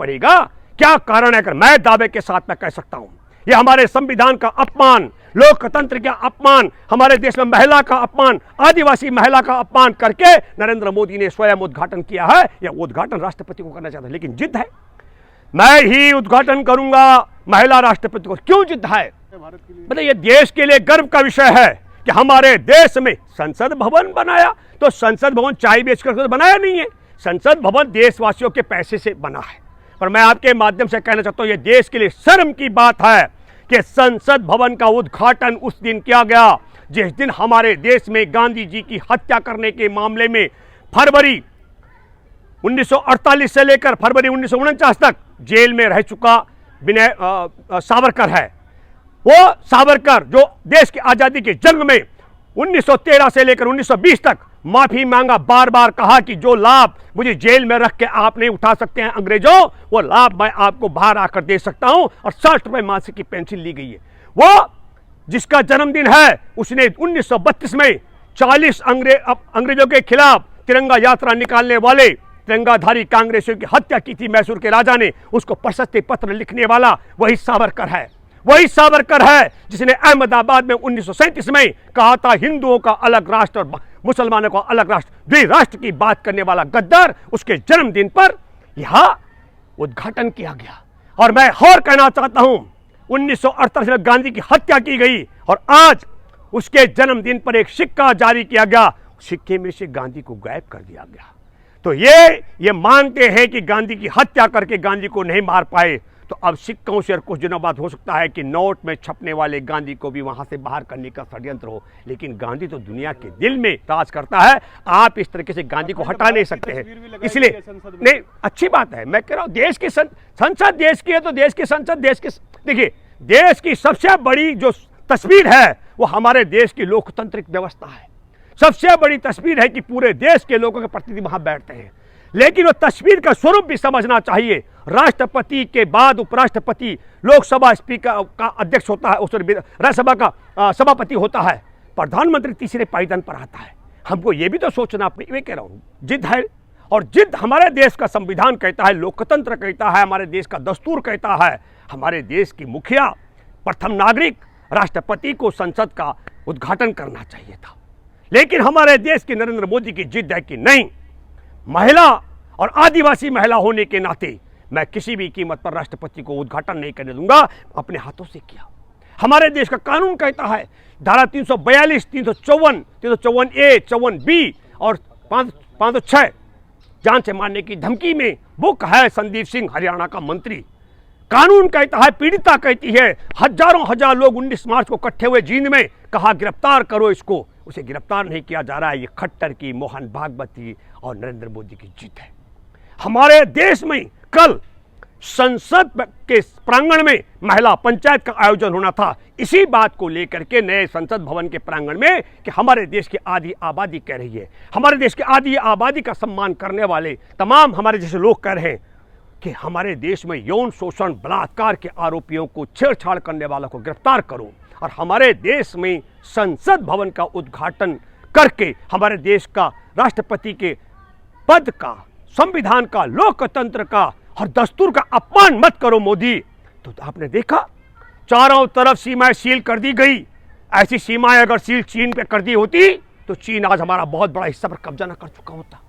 पड़ेगा। क्या कारण है? अगर मैं दावे के साथ मैं कह सकता हूं, यह हमारे संविधान का अपमान, लोकतंत्र का अपमान, हमारे देश में महिला का अपमान, आदिवासी महिला का अपमान करके नरेंद्र मोदी ने स्वयं उद्घाटन किया है। यह उद्घाटन राष्ट्रपति को करना चाहता है, लेकिन जिद है, मैं ही उद्घाटन करूंगा महिला राष्ट्रपति को। क्यों जिद है? मतलब यह देश के लिए गर्व का विषय है कि हमारे देश में संसद भवन बनाया। तो संसद भवन चाय बेचकर तो बनाया नहीं है, संसद भवन देशवासियों के पैसे से बना है। पर मैं आपके माध्यम से कहना चाहता हूं, यह देश के लिए शर्म की बात है कि संसद भवन का उद्घाटन उस दिन किया गया जिस दिन हमारे देश में गांधी जी की हत्या करने के मामले में फरवरी 1948 से लेकर फरवरी 1949 तक जेल में रह चुका विनय सावरकर है। वो सावरकर जो देश की आजादी के जंग में 1913 से लेकर 1920 तक माफी मांगा, बार बार कहा कि जो लाभ मुझे जेल में रख के आप नहीं उठा सकते हैं अंग्रेजों, वो लाभ मैं आपको बाहर आकर दे सकता हूं। और 60 रुपए मासिक की पेंशन ली गई है। वो जिसका जन्मदिन है, उसने 1932 में 40 अंग्रेजों के खिलाफ तिरंगा यात्रा निकालने वाले तिरंगाधारी कांग्रेसियों की हत्या की थी मैसूर के राजा ने। उसको प्रशस्ति पत्र लिखने वाला वही सावरकर है। वही सावरकर है जिसने अहमदाबाद में 1937 में कहा था हिंदुओं का अलग राष्ट्र और मुसलमानों का अलग राष्ट्र, द्विराष्ट्र की बात करने वाला गद्दार। उसके जन्मदिन पर यह उद्घाटन किया गया। और मैं और कहना चाहता हूं, 1948 में गांधी की हत्या की गई और आज उसके जन्मदिन पर एक सिक्का जारी किया गया, सिक्के में से गांधी को गायब कर दिया गया। तो ये मानते हैं कि गांधी की हत्या करके गांधी को नहीं मार पाए, तो अब सिक्कों से और कुछ दिनों बाद हो सकता है कि नोट में छपने वाले गांधी को भी वहां से बाहर करने का षड्यंत्र हो। लेकिन गांधी तो दुनिया के दिल में राज करता है। आप इस तरीके से गांधी को हटा नहीं सकते हैं। इसलिए नहीं, अच्छी बात है। मैं कह रहा हूं देश की संसद देश की है, तो देश की संसद देश की, देखिए देश की सबसे बड़ी जो तस्वीर है वो हमारे देश की लोकतांत्रिक व्यवस्था है। सबसे बड़ी तस्वीर है कि पूरे देश के लोगों के प्रतिनिधि वहां बैठते हैं। लेकिन वो तस्वीर का स्वरूप भी समझना चाहिए। राष्ट्रपति के बाद उपराष्ट्रपति, लोकसभा स्पीकर का अध्यक्ष होता है, उस राज्यसभा का सभापति होता है, प्रधानमंत्री तीसरे पायदान पर आता है। हमको ये भी तो सोचना, मैं कह रहा हूं जिद है। और जिद हमारे देश का संविधान कहता है, लोकतंत्र कहता है, हमारे देश का दस्तूर कहता है। हमारे देश की मुखिया, प्रथम नागरिक राष्ट्रपति को संसद का उद्घाटन करना चाहिए था। लेकिन हमारे देश की नरेंद्र मोदी की जिद है कि नहीं, महिला और आदिवासी महिला होने के नाते मैं किसी भी कीमत पर राष्ट्रपति को उद्घाटन नहीं करने दूंगा। अपने हाथों से किया। हमारे देश का कानून कहता है, धारा 342, 354, 354A, 54B और 506 जान से मारने की धमकी में बुक है संदीप सिंह, हरियाणा का मंत्री। कानून कहता है, पीड़िता कहती है, हजारों हजार लोग 19 मार्च को इकट्ठे हुए जींद में, कहा गिरफ्तार करो इसको, उसे गिरफ्तार नहीं किया जा रहा है। ये खट्टर की, मोहन भागवती और नरेंद्र मोदी की जीत है। हमारे देश में कल संसद के प्रांगण में महिला पंचायत का आयोजन होना था, इसी बात को लेकर के नए संसद भवन के प्रांगण में कि हमारे देश की आधी आबादी कह रही है, हमारे देश की आधी आबादी का सम्मान करने वाले तमाम हमारे जैसे लोग कह रहे हैं कि हमारे देश में यौन शोषण, बलात्कार के आरोपियों को, छेड़छाड़ करने वालों को गिरफ्तार करो। और हमारे देश में संसद भवन का उद्घाटन करके हमारे देश का राष्ट्रपति के पद का, संविधान का, लोकतंत्र का और दस्तूर का अपमान मत करो मोदी। तो आपने देखा चारों तरफ सीमाएं सील कर दी गई। ऐसी सीमाएं अगर सील चीन पे कर दी होती तो चीन आज हमारा बहुत बड़ा हिस्सा पर कब्जा न कर चुका होता।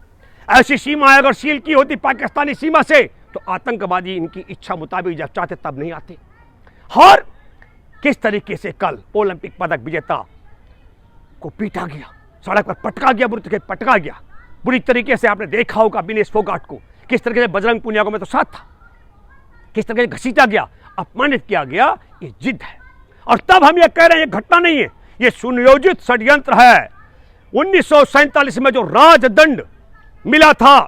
ऐसी सीमाएं अगर सील की होती पाकिस्तानी सीमा से तो आतंकवादी इनकी इच्छा मुताबिक जब चाहते तब नहीं आते। और किस तरीके से कल ओलंपिक पदक विजेता को पीटा गया, सड़क पर पटका गया, पटका गया बुरी तरीके से। आपने देखा होगा विनेश फोगाट को किस तरीके से, बजरंग पुनिया को मैं तो साथ था, किस तरह से घसीटा गया, अपमानित किया गया। ये जिद है। और तब हम ये कह रहे हैं ये घटना नहीं है, ये सुनियोजित षड्यंत्र है। 1947 में जो राजदंड मिला था,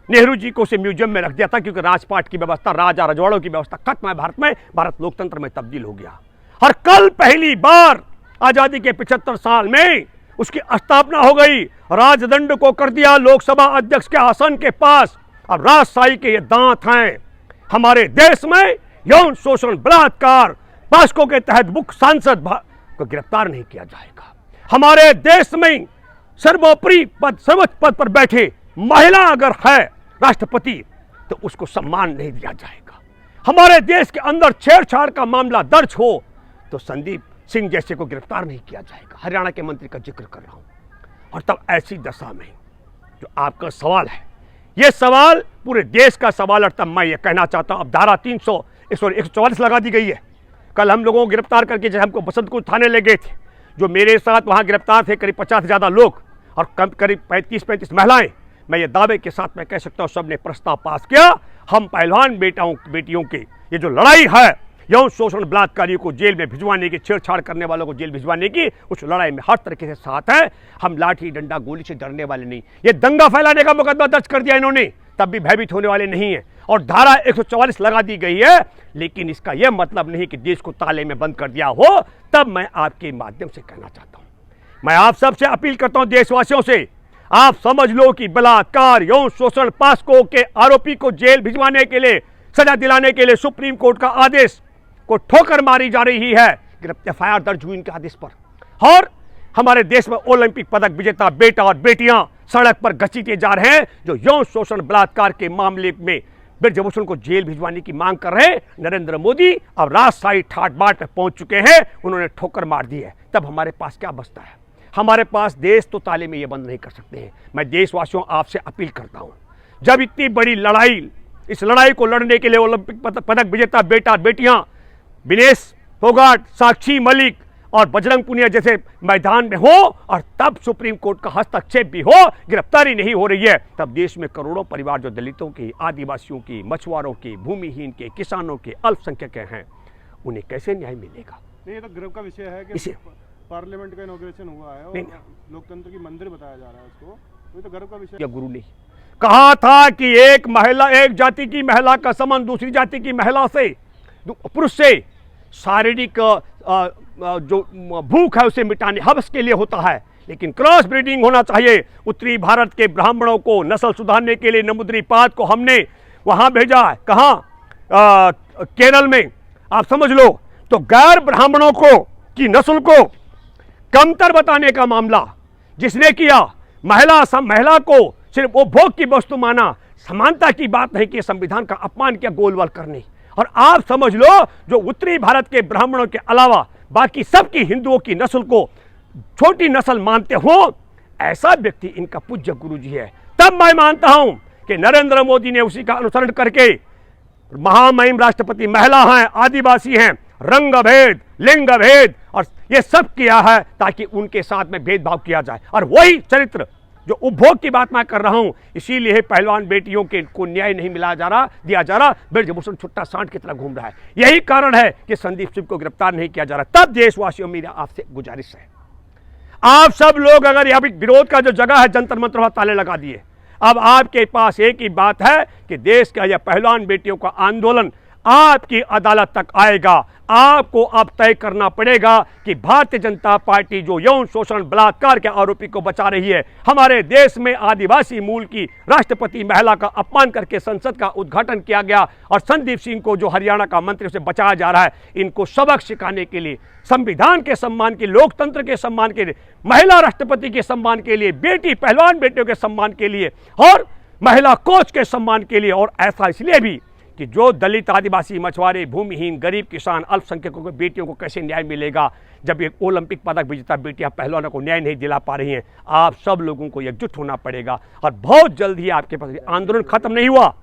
नेहरू जी को उसे म्यूजियम में रख दिया था, क्योंकि राजपाट की व्यवस्था, राजा रजवाड़ों की व्यवस्था खत्म है भारत में, भारत लोकतंत्र में तब्दील हो गया। और कल पहली बार आजादी के 75 साल में उसकी स्थापना हो गई। राजदंड को कर दिया लोकसभा अध्यक्ष के आसन के पास। अब राजशाही के ये दांत हैं। हमारे देश में यौन शोषण, बलात्कार, पास्को के तहत मुख्य सांसद को गिरफ्तार नहीं किया जाएगा। हमारे देश में सर्वोपरि पद, सर्वोच्च पद पर बैठे महिला अगर है राष्ट्रपति, तो उसको सम्मान नहीं दिया जाएगा। हमारे देश के अंदर छेड़छाड़ का मामला दर्ज हो तो संदीप सिंह जैसे को गिरफ्तार नहीं किया जाएगा। हरियाणा के मंत्री का जिक्र कर रहा हूं। और तब ऐसी दशा में जो आपका सवाल है, यह सवाल पूरे देश का सवाल, और तब मैं ये कहना चाहता हूं, अब धारा 144 लगा दी गई है। कल हम लोगों को गिरफ्तार करके जब हमको बसंतकुल थाने ले गए थे, जो मेरे साथ वहां गिरफ्तार थे करीब 50 से ज़्यादा लोग और करीब 35-35 महिलाएं, मैं ये दावे के साथ मैं कह सकता हूं सबने प्रस्ताव पास किया, हम पहलवान बेटियों की ये जो लड़ाई है यौन शोषण बलात्कारियों को जेल में भिजवाने की, छेड़छाड़ करने वालों को जेल भिजवाने की, उस लड़ाई में हर तरीके से साथ है। हम लाठी डंडा गोली से डरने वाले नहीं। ये दंगा फैलाने का मुकदमा दर्ज कर दिया इन्होंने, तब भी भयभीत होने वाले नहीं है। और धारा 144 लगा दी गई है, लेकिन इसका यह मतलब नहीं कि देश को ताले में बंद कर दिया हो। तब मैं आपके माध्यम से कहना चाहता हूं, मैं आप सबसे अपील करता हूं, देशवासियों से, आप समझ लो कि बलात्कार यौन शोषण पास्को के आरोपी को जेल भिजवाने के लिए, सजा दिलाने के लिए सुप्रीम कोर्ट का आदेश को ठोकर मारी जा रही है। एफआईआर दर्ज हुई इनके आदेश पर। और हमारे देश में ओलंपिक पदक विजेता बेटा और बेटियां सड़क पर घसीटे जा रहे हैं, जो यौन शोषण बलात्कार के मामले में ब्रजभूषण को जेल भिजवाने की मांग कर रहे हैं। नरेंद्र मोदी अब राजशाही ठाट बाट पर पहुंच चुके हैं, उन्होंने ठोकर मार दी है। तब हमारे पास क्या बचता है? हमारे पास देश तो ताले में ये बंद नहीं कर सकते हैं। मैं देशवासियों आपसे अपील करता हूं, जब इतनी बड़ी लड़ाई, इस लड़ाई को लड़ने के लिए ओलंपिक पदक विजेता बेटा बेटियां विनेश फोगाट, साक्षी मलिक और बजरंग पुनिया जैसे मैदान में हो, और तब सुप्रीम कोर्ट का हस्तक्षेप भी हो, गिरफ्तारी नहीं हो रही है, तब देश में करोड़ों परिवार जो दलितों की, आदिवासियों की, मछुआरों की, भूमिहीन के, किसानों के, अल्पसंख्यक हैं, उन्हें कैसे न्याय मिलेगा? नहीं, ये तो गर्व का विषय है कि पार्लियामेंट का इनॉग्रेशन हुआ है और लोकतंत्र की मंदिर बताया जा रहा है उसको, ये तो गर्व का विषय। या गुरु नहीं कहा था कि एक महिला, एक जाति की महिला का संबंध दूसरी जाति की महिला से, पुरुष से शारीरिक जो भूख है उसे मिटाने, हवस के लिए होता है, लेकिन क्रॉस ब्रीडिंग होना चाहिए। उत्तरी भारत के ब्राह्मणों को नस्ल सुधारने के लिए नमुद्रीपाद को हमने वहां भेजा है। कहां? केरल में। आप समझ लो, तो गैर ब्राह्मणों को की नस्ल को कमतर बताने का मामला जिसने किया, महिला को सिर्फ वो भोग की वस्तु माना, समानता की बात नहीं की, संविधान का अपमान किया गोलवाल करने। और आप समझ लो, जो उत्तरी भारत के ब्राह्मणों के अलावा बाकी सबकी हिंदुओं की नस्ल को छोटी नस्ल मानते हो, ऐसा व्यक्ति इनका पूज्य गुरु जी है। तब मैं मानता हूं कि नरेंद्र मोदी ने उसी का अनुसरण करके, महामहिम राष्ट्रपति महिला हैं, आदिवासी हैं, रंग भेद, लिंग भेद और ये सब किया है ताकि उनके साथ में भेदभाव किया जाए। और वही चरित्र जो उपभोग की बात मैं कर रहा हूं, इसीलिए पहलवान बेटियों के को न्याय नहीं दिया जा रहा। ब्रजभूषण छुट्टा सांड की तरह घूम रहा है। यही कारण है कि संदीप सिंह को गिरफ्तार नहीं किया जा रहा। तब देशवासियों, मेरा आपसे गुजारिश है, आप सब लोग अगर यहाँ विरोध का जो जगह है जंतर मंतर वहां ताले लगा दिए। अब आपके पास एक ही बात है कि देश का यह पहलवान बेटियों का आंदोलन आपकी अदालत तक आएगा। आपको अब तय करना पड़ेगा कि भारतीय जनता पार्टी जो यौन शोषण बलात्कार के आरोपी को बचा रही है, हमारे देश में आदिवासी मूल की राष्ट्रपति महिला का अपमान करके संसद का उद्घाटन किया गया और संदीप सिंह को जो हरियाणा का मंत्री से बचाया जा रहा है, इनको सबक सिखाने के लिए, संविधान के सम्मान के, लोकतंत्र के सम्मान के लिए, महिला राष्ट्रपति के सम्मान के लिए, बेटी पहलवान बेटियों के सम्मान के लिए और महिला कोच के सम्मान के लिए। और ऐसा इसलिए भी कि जो दलित, आदिवासी, मछुआरे, भूमिहीन, गरीब किसान, अल्पसंख्यकों की बेटियों को कैसे न्याय मिलेगा जब एक ओलंपिक पदक विजेता बेटियां पहलवानों को न्याय नहीं दिला पा रही हैं। आप सब लोगों को एकजुट होना पड़ेगा और बहुत जल्द ही आपके पास, आंदोलन खत्म नहीं हुआ,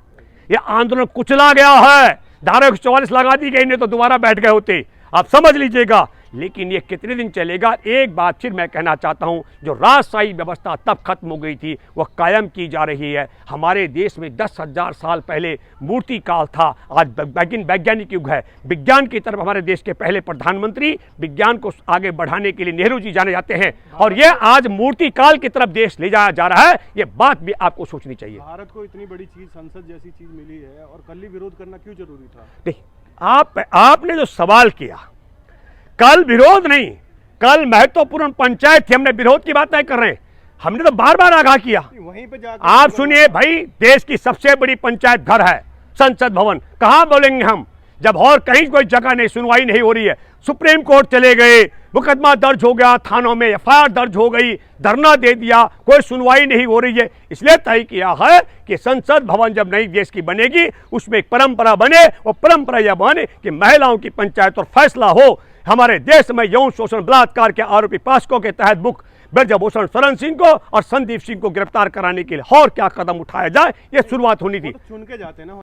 यह आंदोलन कुचला गया है। धारा 144 लगा दी गई, नहीं तो दोबारा बैठ गए होते, आप समझ लीजिएगा। लेकिन ये कितने दिन चलेगा? एक बात फिर मैं कहना चाहता हूं, जो राजशाही व्यवस्था तब खत्म हो गई थी वह कायम की जा रही है। हमारे देश में 10,000 साल पहले मूर्ति काल था, आज वैज्ञानिक युग है। विज्ञान की तरफ हमारे देश के पहले प्रधानमंत्री, विज्ञान को आगे बढ़ाने के लिए नेहरू जी जाने जाते हैं, और यह आज मूर्ति काल की तरफ देश ले जाया जा रहा है। यह बात भी आपको सोचनी चाहिए। भारत को इतनी बड़ी चीज, संसद जैसी चीज मिली है और कल ही विरोध करना क्यों जरूरी था? नहीं, आपने जो सवाल किया, कल विरोध नहीं, कल महत्वपूर्ण पंचायत थी, हमने विरोध की बात नहीं कर रहे हैं, हमने तो बार बार आगाह किया। वहीं पे आप सुनिए भाई, देश की सबसे बड़ी पंचायत घर है संसद भवन। कहां बोलेंगे हम जब और कहीं कोई जगह नहीं, सुनवाई नहीं हो रही है, सुप्रीम कोर्ट चले गए, मुकदमा दर्ज हो गया, थानों में एफआईआर दर्ज हो गई, धरना दे दिया, कोई सुनवाई नहीं हो रही है। इसलिए तय किया है कि संसद भवन जब नई देश की बनेगी उसमें एक परंपरा बने, और परंपरा यह बने कि महिलाओं की पंचायत और फैसला हो। हमारे देश में यौन शोषण बलात्कार के आरोपी पास्को के तहत बुक ब्रजभूषण शरण सिंह को और संदीप सिंह को गिरफ्तार कराने के लिए और क्या कदम उठाया जाए, यह शुरुआत होनी थी। चुन के जाते हैं ना।